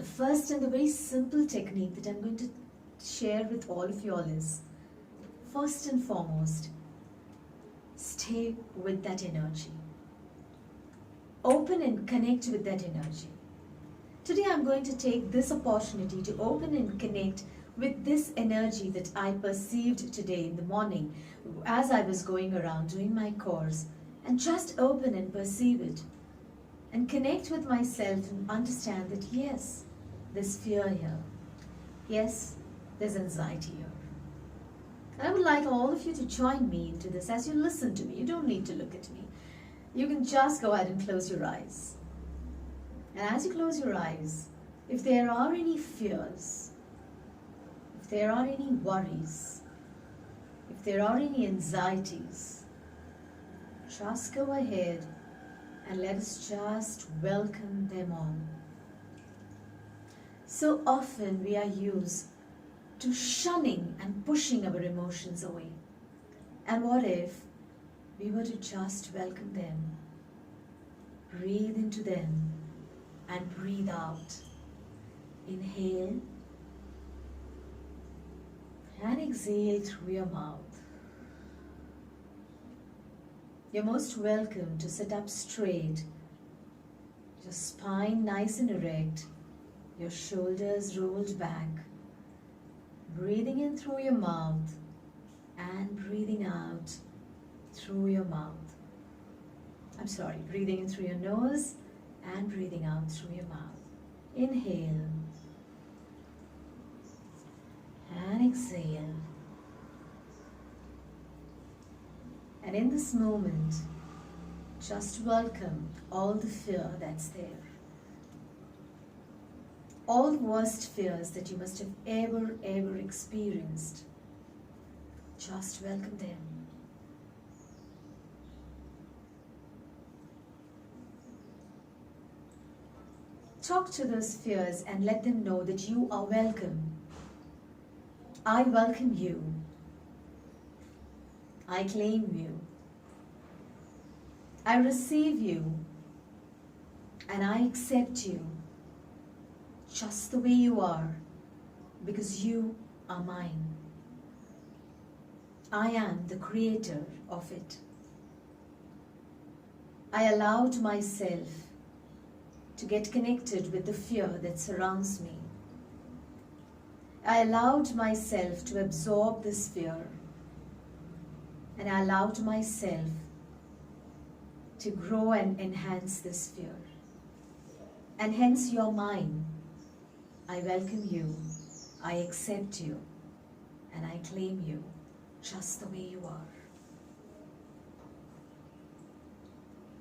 first and the very simple technique that I'm going to share with all of you all is, first and foremost, stay with that energy. Open and connect with that energy. Today I'm going to take this opportunity to open and connect with this energy that I perceived today in the morning as I was going around doing my course, and just open and perceive it and connect with myself and understand that yes, there's fear here. Yes, there's anxiety here. And I would like all of you to join me into this as you listen to me. You don't need to look at me. You can just go ahead and close your eyes. And as you close your eyes, if there are any fears, if there are any worries, if there are any anxieties, just go ahead and let us just welcome them on. So often we are used to shunning and pushing our emotions away. And what if we were to just welcome them, breathe into them and breathe out. Inhale and exhale through your mouth. You're most welcome to sit up straight, your spine nice and erect, your shoulders rolled back, breathing in through your mouth and breathing out through your mouth. Breathing in through your nose and breathing out through your mouth. Inhale and exhale. And in this moment, just welcome all the fear that's there. All the worst fears that you must have ever experienced. Just welcome them. Talk to those fears and let them know that you are welcome. I welcome you. I claim you. I receive you. And I accept you just the way you are, because you are mine. I am the creator of it. I allowed myself to get connected with the fear that surrounds me. I allowed myself to absorb this fear, and I allowed myself to grow and enhance this fear. And hence you're mine. I welcome you, I accept you, and I claim you just the way you are.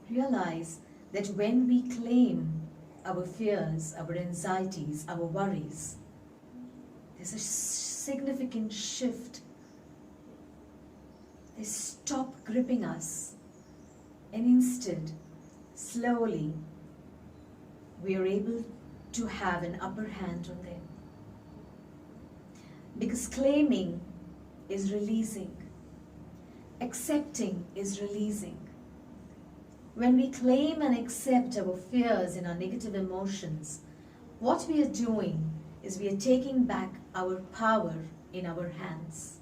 Realize that when we claim our fears, our anxieties, our worries, there's a significant shift. They stop gripping us, and instead, slowly, we are able to have an upper hand on them. Because claiming is releasing. Accepting is releasing. When we claim and accept our fears and our negative emotions, what we are doing is we are taking back our power in our hands.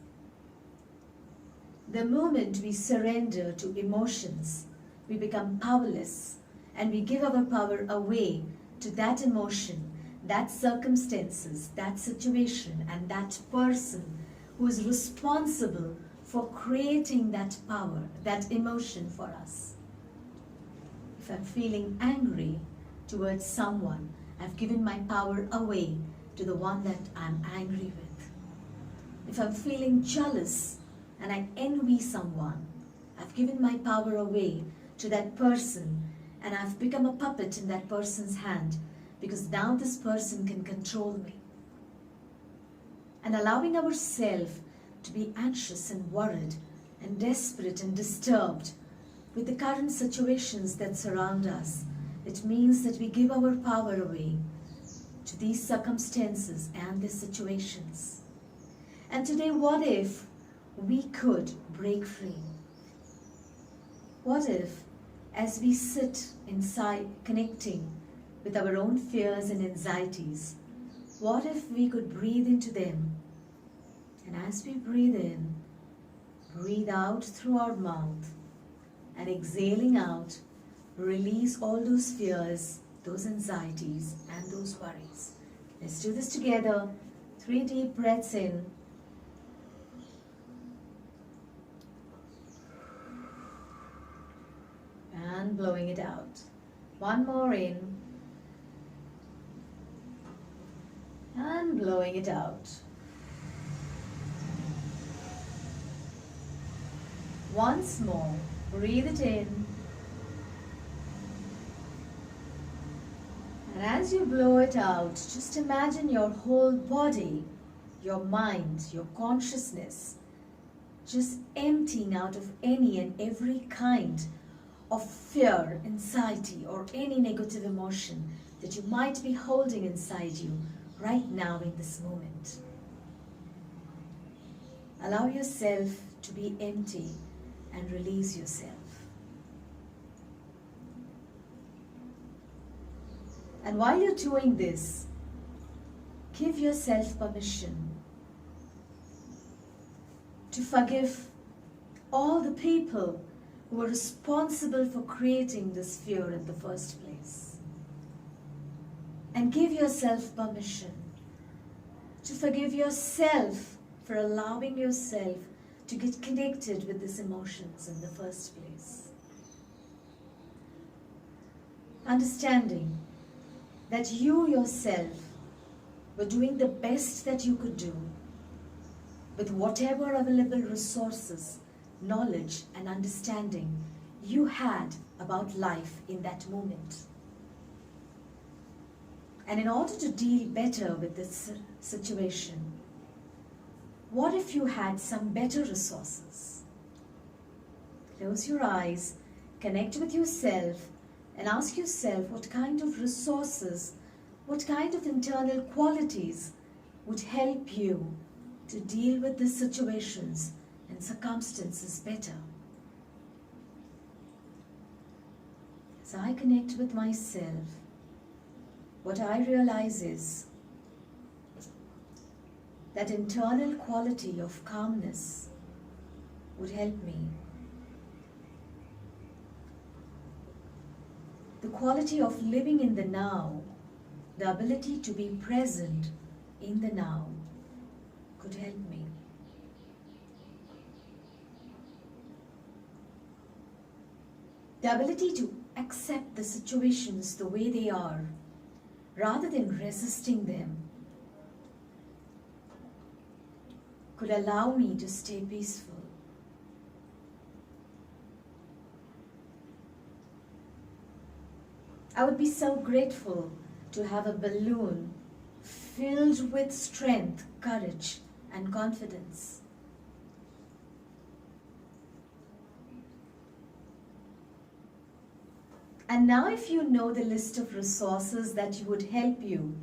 The moment we surrender to emotions, we become powerless, and we give our power away to that emotion, that circumstances, that situation, and that person who is responsible for creating that power, that emotion for us. If I'm feeling angry towards someone, I've given my power away to the one that I'm angry with. If I'm feeling jealous and I envy someone, I've given my power away to that person, and I've become a puppet in that person's hand, because now this person can control me. And allowing ourselves to be anxious and worried and desperate and disturbed with the current situations that surround us, it means that we give our power away to these circumstances and these situations. And today, what if we could break free? What if, as we sit inside connecting with our own fears and anxieties, what if we could breathe into them? And as we breathe in, breathe out through our mouth, and exhaling out, release all those fears, those anxieties, and those worries. Let's do this together. 3 deep breaths in. And blowing it out. 1 more in. And blowing it out. Once more, breathe it in. And as you blow it out, just imagine your whole body, your mind, your consciousness, just emptying out of any and every kind of fear, anxiety, or any negative emotion that you might be holding inside you right now in this moment. Allow yourself to be empty and release yourself. And while you're doing this, give yourself permission to forgive all the people who were responsible for creating this fear in the first place. And give yourself permission to forgive yourself for allowing yourself to get connected with these emotions in the first place. Understanding that you yourself were doing the best that you could do with whatever available resources, knowledge, and understanding you had about life in that moment. And in order to deal better with this situation, what if you had some better resources? Close your eyes, connect with yourself, and ask yourself what kind of resources, what kind of internal qualities would help you to deal with these situations and circumstances better. As I connect with myself, what I realize is that internal quality of calmness would help me. The quality of living in the now, the ability to be present in the now, could help me. The ability to accept the situations the way they are, rather than resisting them, could allow me to stay peaceful. I would be so grateful to have a balloon filled with strength, courage, and confidence. And now, if you know the list of resources that would help you,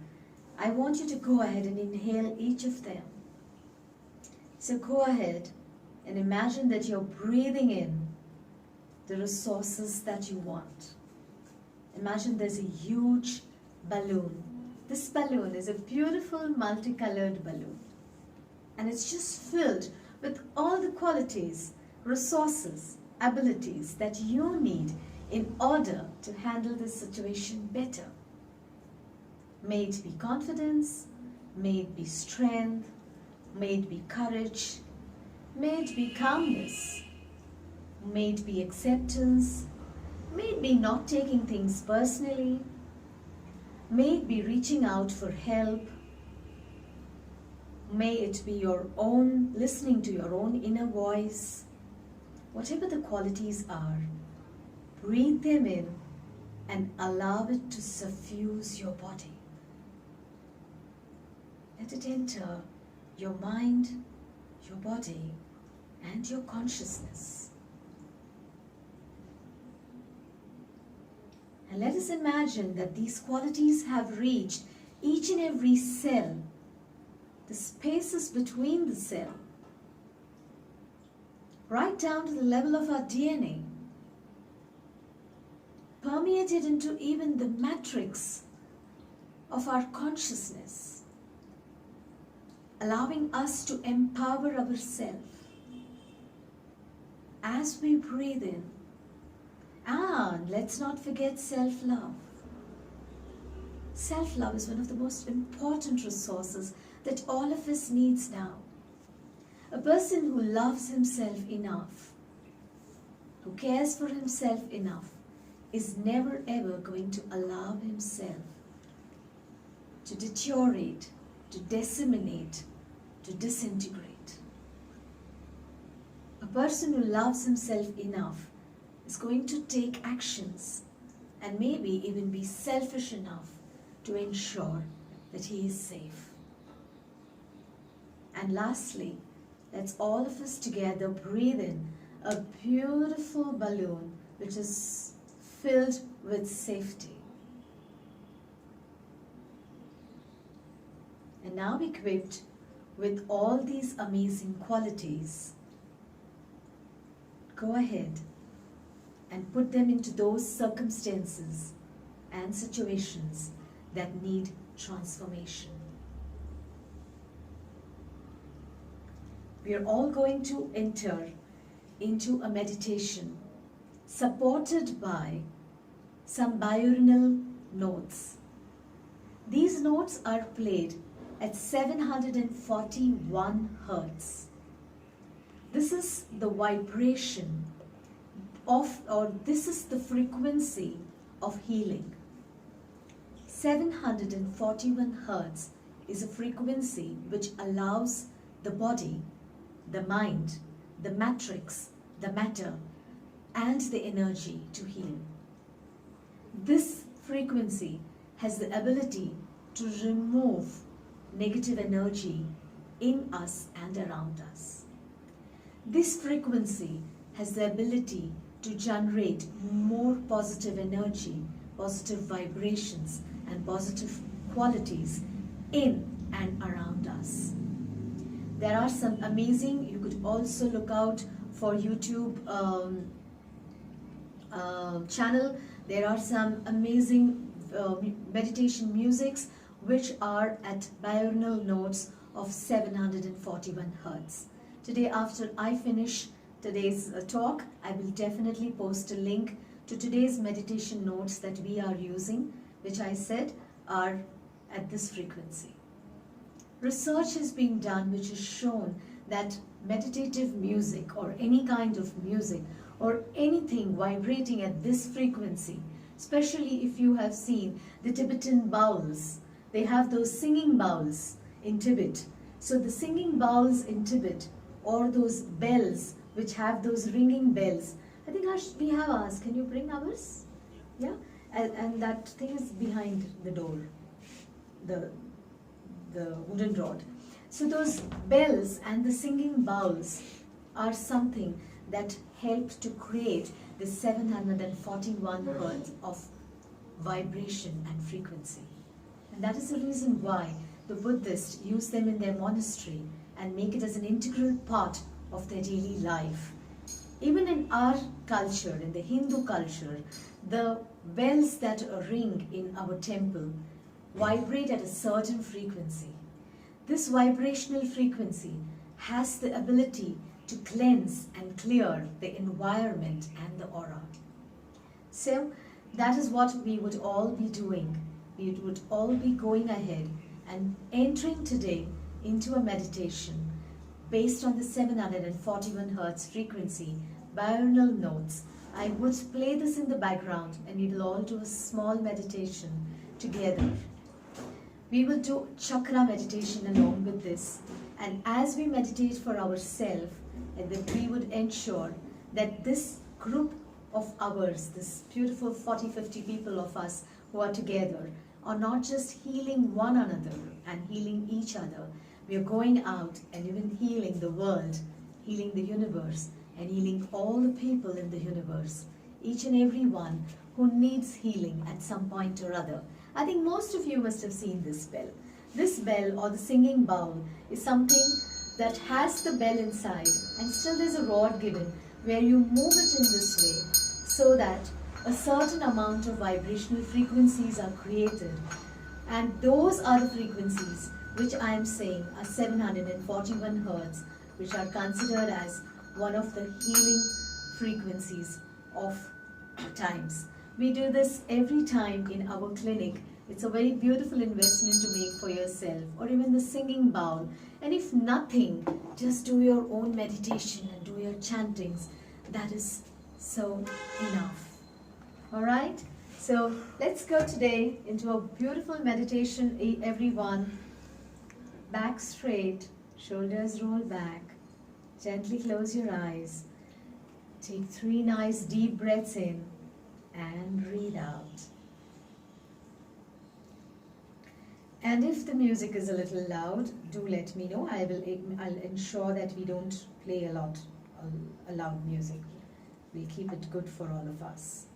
I want you to go ahead and inhale each of them. So go ahead and imagine that you're breathing in the resources that you want. Imagine there's a huge balloon. This balloon is a beautiful multicolored balloon. And it's just filled with all the qualities, resources, abilities that you need in order to handle this situation better. May it be confidence, may it be strength, may it be courage, may it be calmness, may it be acceptance, may it be not taking things personally, may it be reaching out for help, may it be your own, listening to your own inner voice. Whatever the qualities are, breathe them in and allow it to suffuse your body. Let it enter your mind, your body, and your consciousness. And let us imagine that these qualities have reached each and every cell, the spaces between the cell, right down to the level of our DNA, permeated into even the matrix of our consciousness, allowing us to empower ourselves as we breathe in. And let's not forget self-love. Self-love is one of the most important resources that all of us needs now. A person who loves himself enough, who cares for himself enough, is never ever going to allow himself to deteriorate, to disseminate, to disintegrate. A person who loves himself enough is going to take actions and maybe even be selfish enough to ensure that he is safe. And lastly, let's all of us together breathe in a beautiful balloon which is filled with safety. And now equipped with all these amazing qualities, go ahead and put them into those circumstances and situations that need transformation. We are all going to enter into a meditation supported by some binaural notes. These notes are played at 741 Hertz. This is the vibration of, or this is the frequency of healing. 741 Hertz is a frequency which allows the body, the mind, the matrix, the matter, and the energy to heal. This frequency has the ability to remove negative energy in us and around us. This frequency has the ability to generate more positive energy, positive vibrations, and positive qualities in and around us. There are some amazing, you could also look out for YouTube channel. There are some amazing meditation musics which are at binaural notes of 741 Hertz. Today, after I finish today's talk, I will definitely post a link to today's meditation notes that we are using, which I said are at this frequency. Research is being done which has shown that meditative music or any kind of music or anything vibrating at this frequency, especially if you have seen the Tibetan bowls, they have those singing bowls in Tibet. So the singing bowls in Tibet, or those bells which have those ringing bells, I think we have ours. Can you bring ours? Yeah? And that thing is behind the door, the wooden rod. So those bells and the singing bowls are something that helped to create the 741 Hertz of vibration and frequency. And that is the reason why the Buddhists use them in their monastery and make it as an integral part of their daily life. Even in our culture, in the Hindu culture, the bells that ring in our temple vibrate at a certain frequency. This vibrational frequency has the ability to cleanse and clear the environment and the aura. So that is what we would all be doing. We would all be going ahead and entering today into a meditation based on the 741 Hertz frequency, binaural notes. I would play this in the background and we will all do a small meditation together. We will do chakra meditation along with this, and as we meditate for ourselves, and that we would ensure that this group of ours, this beautiful 40-50 people of us who are together, are not just healing one another and healing each other. We are going out and even healing the world, healing the universe, and healing all the people in the universe. Each and every one who needs healing at some point or other. I think most of you must have seen this bell. This bell, or the singing bowl, is something that has the bell inside, and still there's a rod given where you move it in this way so that a certain amount of vibrational frequencies are created, And those are the frequencies which I am saying are 741 hertz, which are considered as one of the healing frequencies of times. We do this every time in our clinic. It's a very beautiful investment to make for yourself, or even the singing bowl. And if nothing, just do your own meditation and do your chantings. That is so enough. Alright? So let's go today into a beautiful meditation, everyone. Back straight, shoulders roll back. Gently close your eyes. Take 3 nice deep breaths in and breathe out. And if the music is a little loud, do let me know. I'll ensure that we don't play a loud music. We'll keep it good for all of us.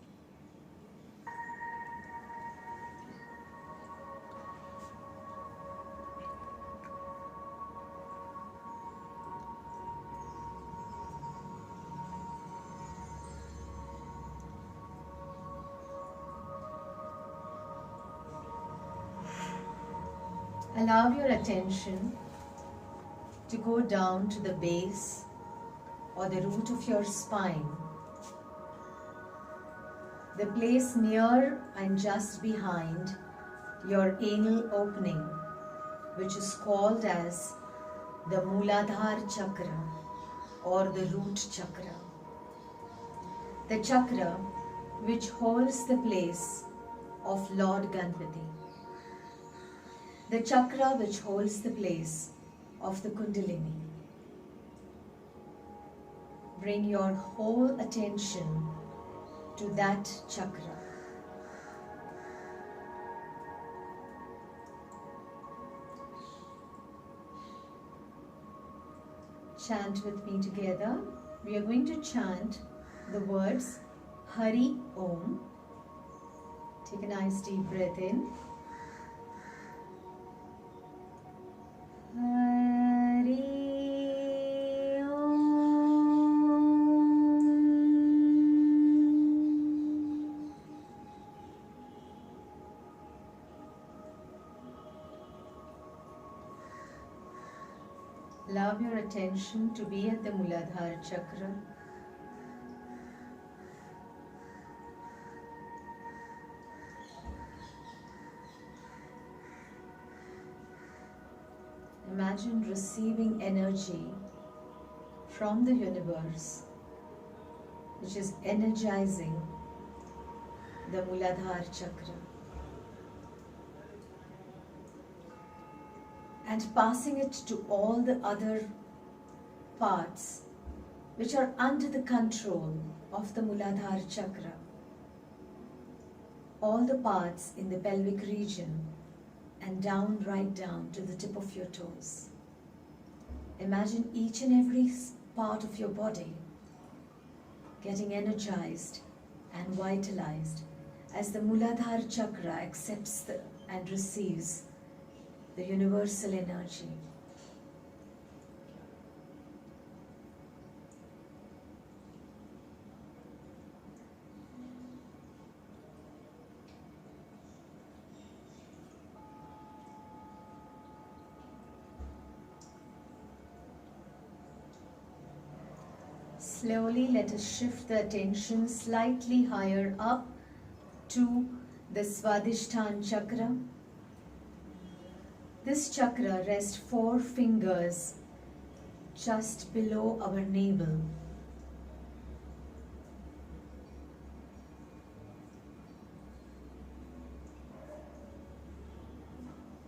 Allow your attention to go down to the base or the root of your spine, the place near and just behind your anal opening, which is called as the Muladhara Chakra or the root chakra. The chakra which holds the place of Lord Ganpati. The chakra which holds the place of the Kundalini. Bring your whole attention to that chakra. Chant with me together. We are going to chant the words Hari Om. Take a nice deep breath in. Hari Om. Allow your attention to be at the Muladhara Chakra. Imagine receiving energy from the universe, which is energizing the Muladhara Chakra and passing it to all the other parts which are under the control of the Muladhara Chakra. All the parts in the pelvic region and down, right down to the tip of your toes. Imagine each and every part of your body getting energized and vitalized as the Muladhara Chakra accepts and receives the universal energy. Slowly let us shift the attention slightly higher up to the Swadhisthana Chakra. This chakra rests 4 fingers just below our navel.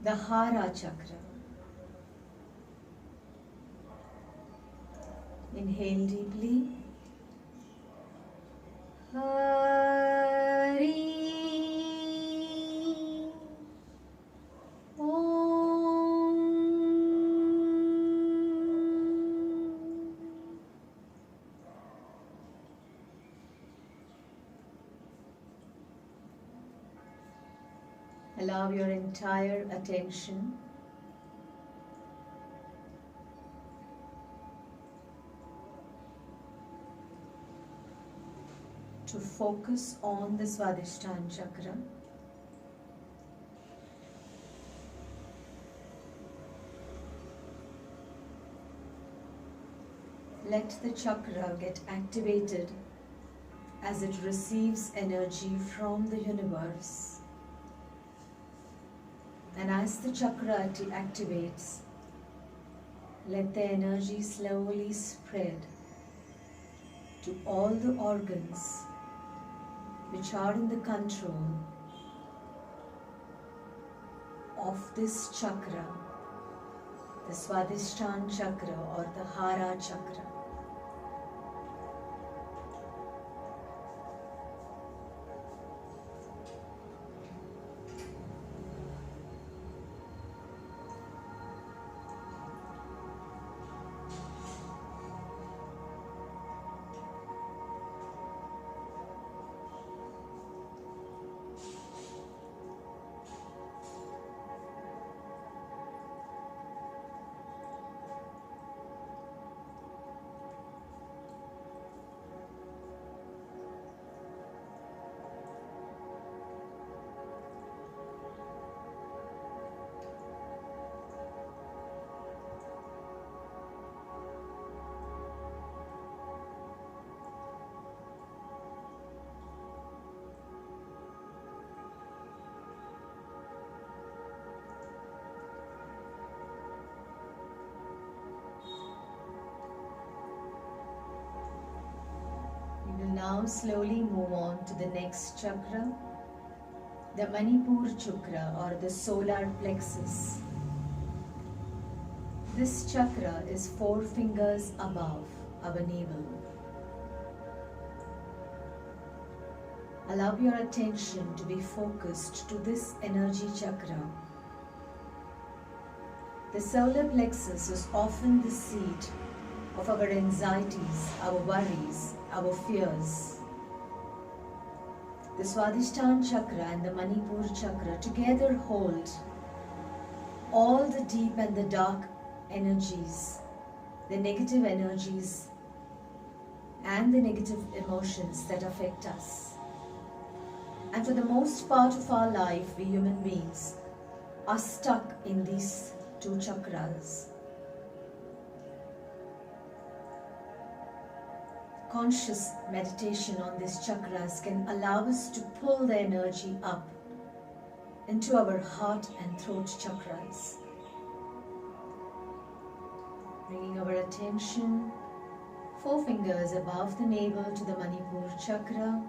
The Hara Chakra. Inhale deeply. Hari Om. Allow your entire attention to focus on the Swadhisthana Chakra. Let the chakra get activated as it receives energy from the universe. And as the chakra activates, let the energy slowly spread to all the organs which are in the control of this chakra, the Swadhisthana chakra or the Hara chakra. We will now slowly move on to the next chakra, the Manipur chakra or the solar plexus. This chakra is 4 fingers above our navel. Allow your attention to be focused to this energy chakra. The solar plexus is often the seat of our anxieties, our worries, our fears. The Swadhisthana chakra and the Manipur chakra together hold all the deep and the dark energies, the negative energies and the negative emotions that affect us. And for the most part of our life, we human beings are stuck in these 2 chakras. Conscious meditation on these chakras can allow us to pull the energy up into our heart and throat chakras. Bringing our attention 4 fingers above the navel to the Manipur chakra.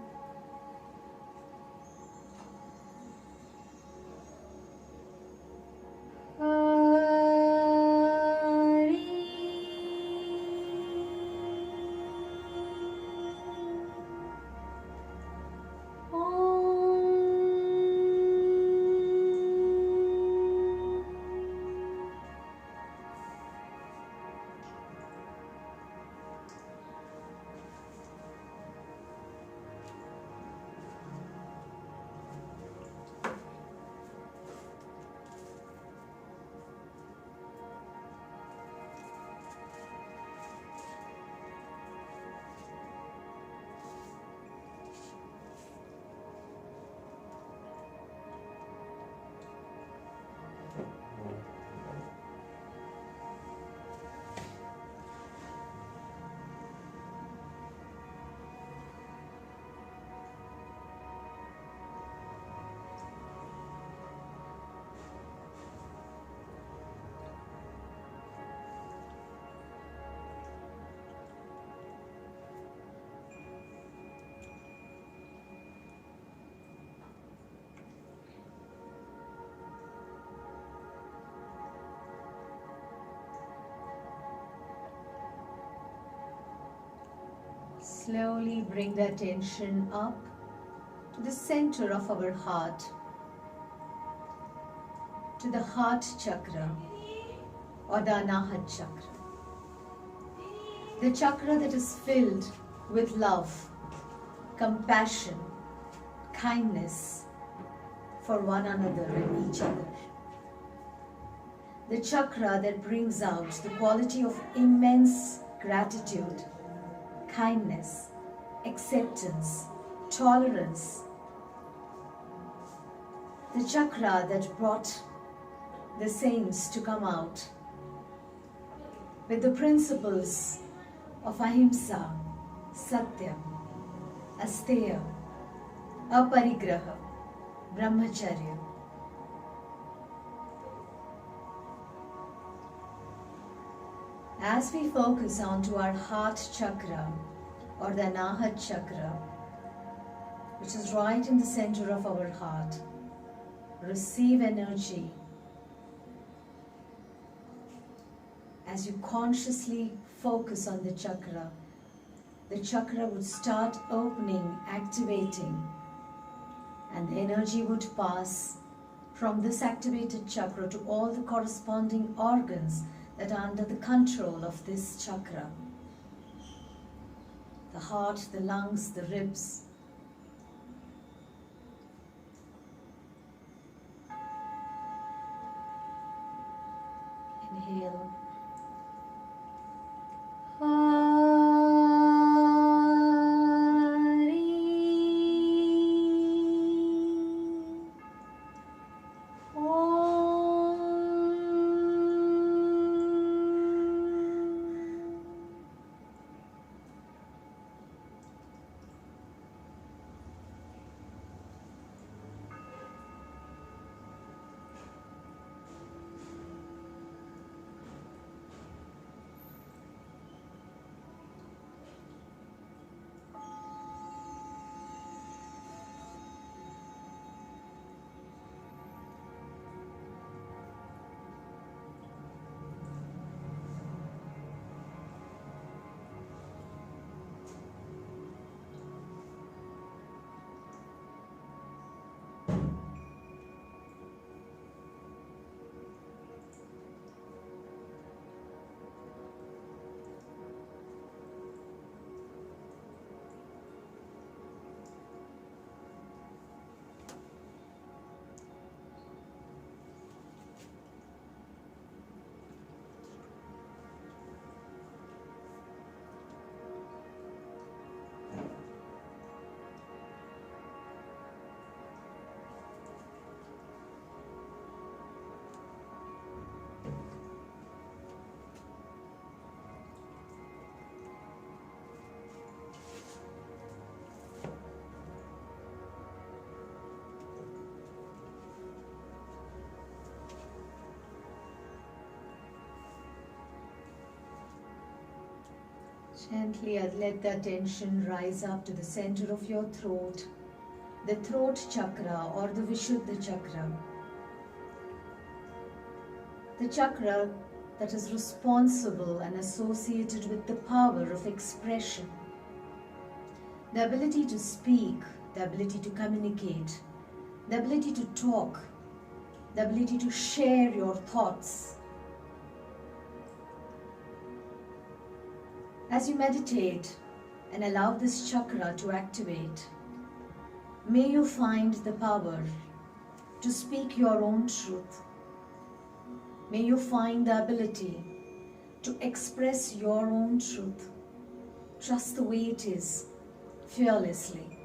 Slowly bring the attention up to the center of our heart, to the heart chakra or the Anahat chakra. The chakra that is filled with love, compassion, kindness for one another and each other. The chakra that brings out the quality of immense gratitude, kindness, acceptance, tolerance. The chakra that brought the saints to come out with the principles of ahimsa, satya, asteya, aparigraha, brahmacharya. As we focus onto our heart chakra or the anahat chakra, which is right in the center of our heart, receive energy as you consciously focus on the chakra would start opening, activating, and the energy would pass from this activated chakra to all the corresponding organs that are under the control of this chakra. The heart, the lungs, the ribs. Inhale. Gently let the attention rise up to the center of your throat, the throat chakra or the Vishuddha chakra. The chakra that is responsible and associated with the power of expression. The ability to speak, the ability to communicate, the ability to talk, the ability to share your thoughts. As you meditate and allow this chakra to activate, may you find the power to speak your own truth. May you find the ability to express your own truth, just the way it is, fearlessly.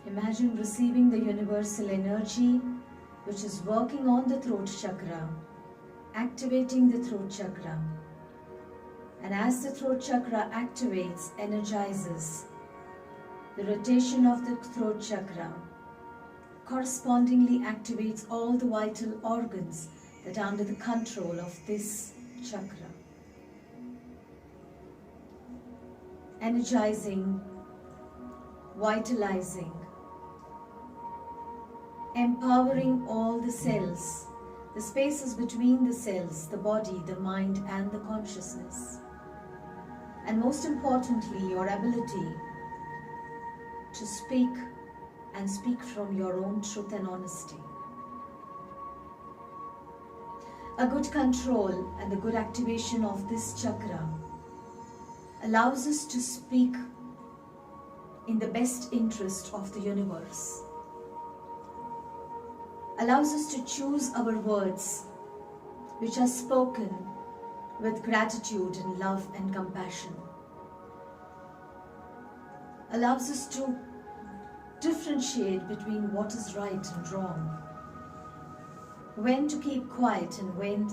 Imagine receiving the universal energy which is working on the throat chakra, activating the throat chakra. And as the throat chakra activates, energizes, the rotation of the throat chakra correspondingly activates all the vital organs that are under the control of this chakra. Energizing, vitalizing, empowering all the cells, the spaces between the cells, the body, the mind, and the consciousness. And most importantly, your ability to speak and speak from your own truth and honesty. A good control and the good activation of this chakra allows us to speak in the best interest of the universe. Allows us to choose our words which are spoken with gratitude and love and compassion. Allows us to differentiate between what is right and wrong. when to keep quiet and when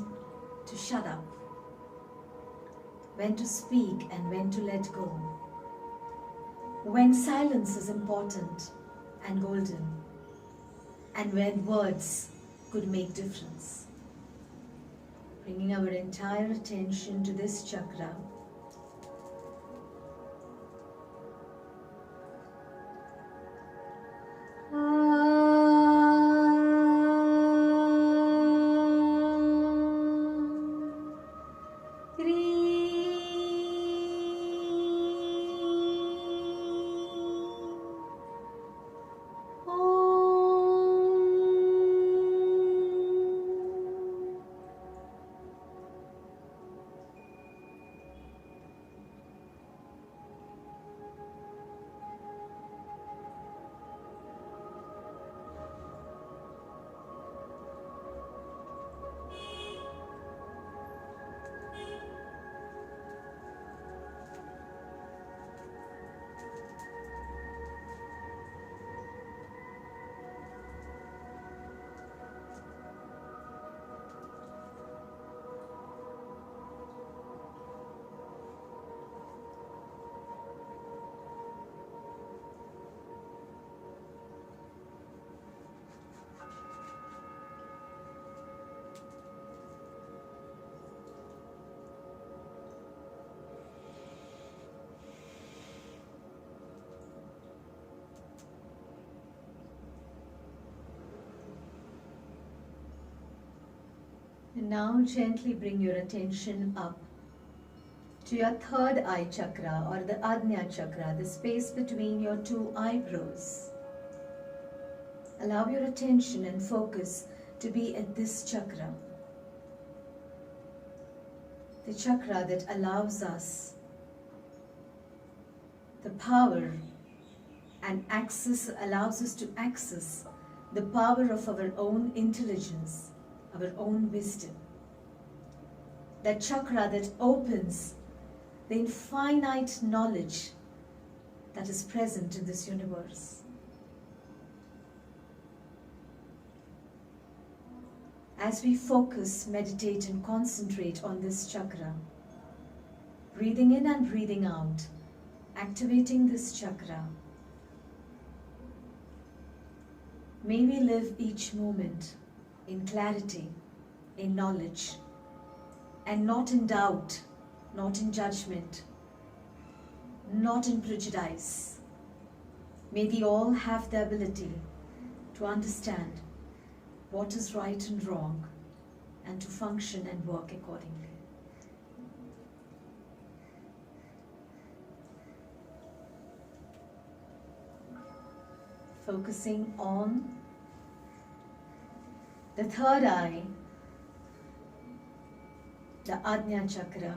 to shut up, when to speak and when to let go, when silence is important and golden, and when words could make difference. Bringing our entire attention to this chakra. And now gently bring your attention up to your third eye chakra, or the Ajna chakra, the space between your two eyebrows. Allow your attention and focus to be at this chakra. The chakra that allows us the power and allows us to access the power of our own intelligence, our own wisdom. That chakra that opens the infinite knowledge that is present in this universe. As we focus, meditate and concentrate on this chakra, breathing in and breathing out, activating this chakra, may we live each moment in clarity, in knowledge, and not in doubt, not in judgment, not in prejudice. May we all have the ability to understand what is right and wrong, and to function and work accordingly. Focusing on the third eye, the Ajna chakra.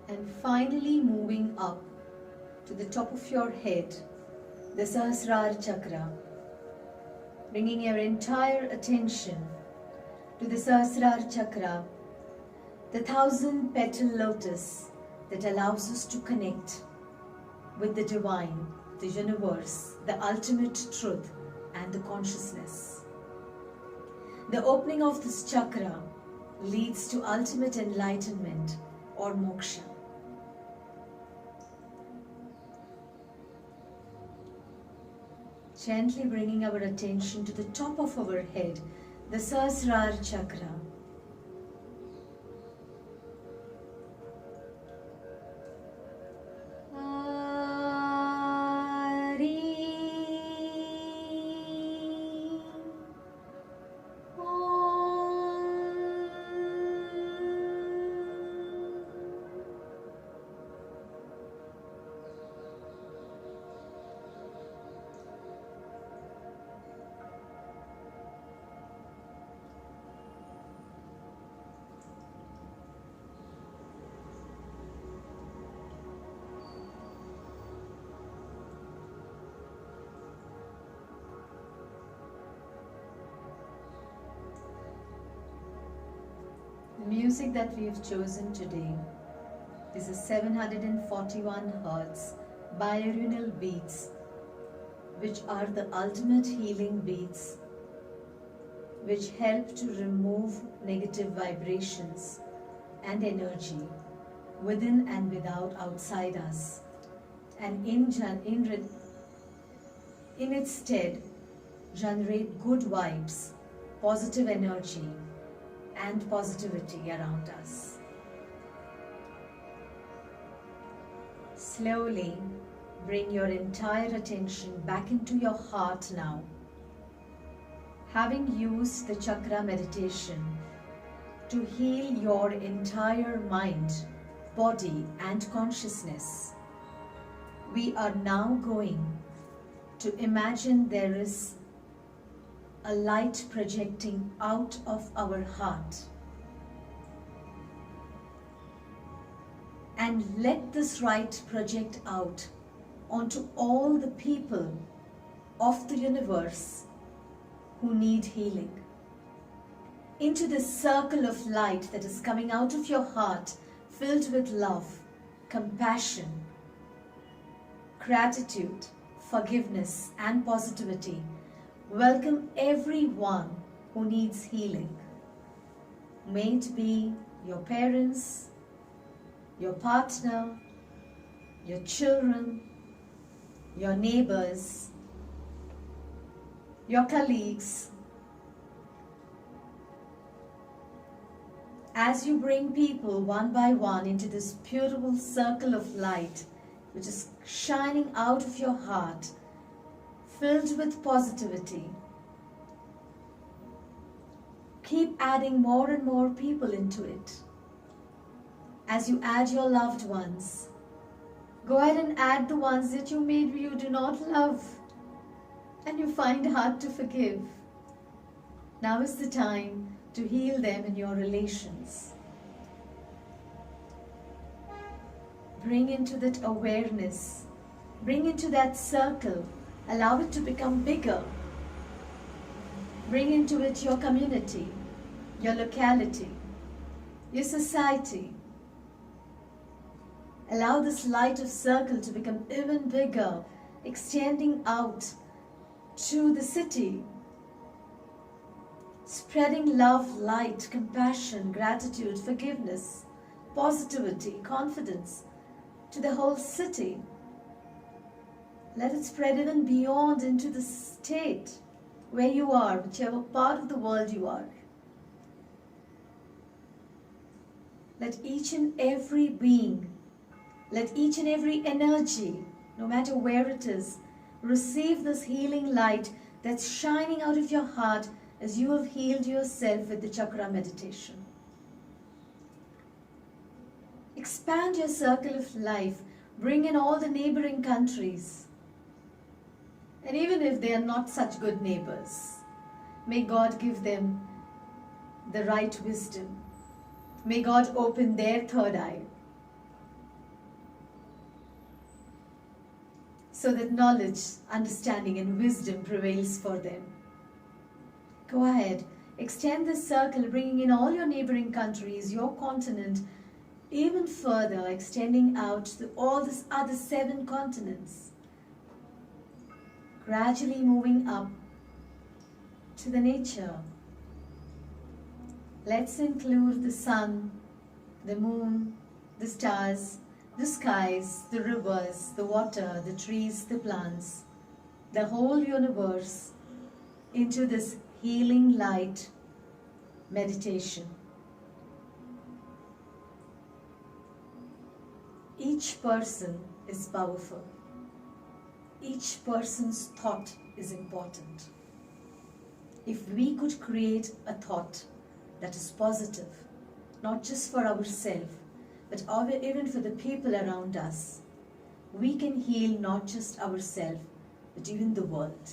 And finally moving up to the top of your head, the Sahasrara chakra, bringing your entire attention to the Sahasrara chakra, the 1,000-petal lotus that allows us to connect with the divine, the universe, the ultimate truth, and the consciousness. The opening of this chakra leads to ultimate enlightenment or moksha. Gently bringing our attention to the top of our head, the Sahasrara chakra. The music that we have chosen today is a 741 Hz binaural beats, which are the ultimate healing beats, which help to remove negative vibrations and energy within and without outside us, and in its stead generate good vibes, positive energy, and positivity around us. Slowly bring your entire attention back into your heart now. Having used the chakra meditation to heal your entire mind, body, and consciousness, we are now going to imagine there is a light projecting out of our heart. And let this light project out onto all the people of the universe who need healing. Into this circle of light that is coming out of your heart, filled with love, compassion, gratitude, forgiveness, and positivity. Welcome everyone who needs healing. May it be your parents, your partner, your children, your neighbors, your colleagues. As you bring people one by one into this beautiful circle of light, which is shining out of your heart, filled with positivity, keep adding more and more people into it. As you add your loved ones, go ahead and add the ones that maybe you do not love and you find hard to forgive. Now is the time to heal them in your relations. Bring into that awareness, bring into that circle. Allow it to become bigger. Bring into it your community, your locality, your society. Allow this light of circle to become even bigger, extending out to the city, spreading love, light, compassion, gratitude, forgiveness, positivity, confidence to the whole city. Let it spread even beyond into the state where you are, whichever part of the world you are. Let each and every being, let each and every energy, no matter where it is, receive this healing light that's shining out of your heart as you have healed yourself with the chakra meditation. Expand your circle of life. Bring in all the neighboring countries. And even if they are not such good neighbors, may God give them the right wisdom. May God open their third eye so that knowledge, understanding, and wisdom prevails for them. Go ahead, extend this circle, bringing in all your neighboring countries, your continent, even further, extending out to all these other 7 continents. gradually moving up to the nature. Let's include the sun, the moon, the stars, the skies, the rivers, the water, the trees, the plants, the whole universe into this healing light meditation. Each person is powerful. Each person's thought is important. If we could create a thought that is positive, not just for ourselves, but even for the people around us, we can heal not just ourselves, but even the world.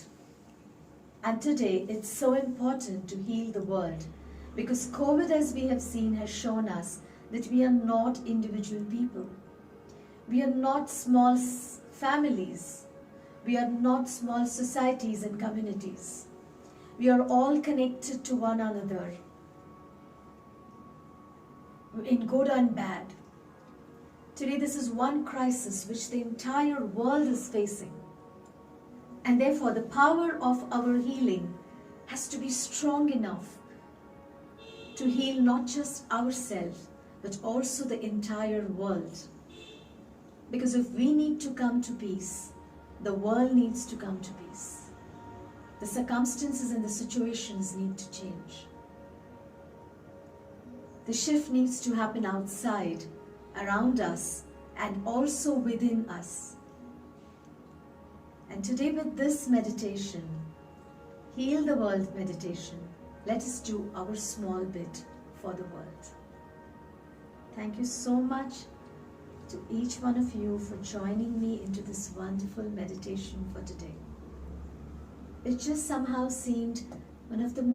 And today, it's so important to heal the world because COVID, as we have seen, has shown us that we are not individual people. We are not small families. We are not small societies and communities. We are all connected to one another in good and bad. Today, this is one crisis which the entire world is facing. And therefore, the power of our healing has to be strong enough to heal not just ourselves, but also the entire world. Because if we need to come to peace, the world needs to come to peace. The circumstances and the situations need to change. The shift needs to happen outside, around us, and also within us. And today with this meditation, Heal the World meditation, let us do our small bit for the world. Thank you so much to each one of you for joining me into this wonderful meditation for today. It just somehow seemed one of the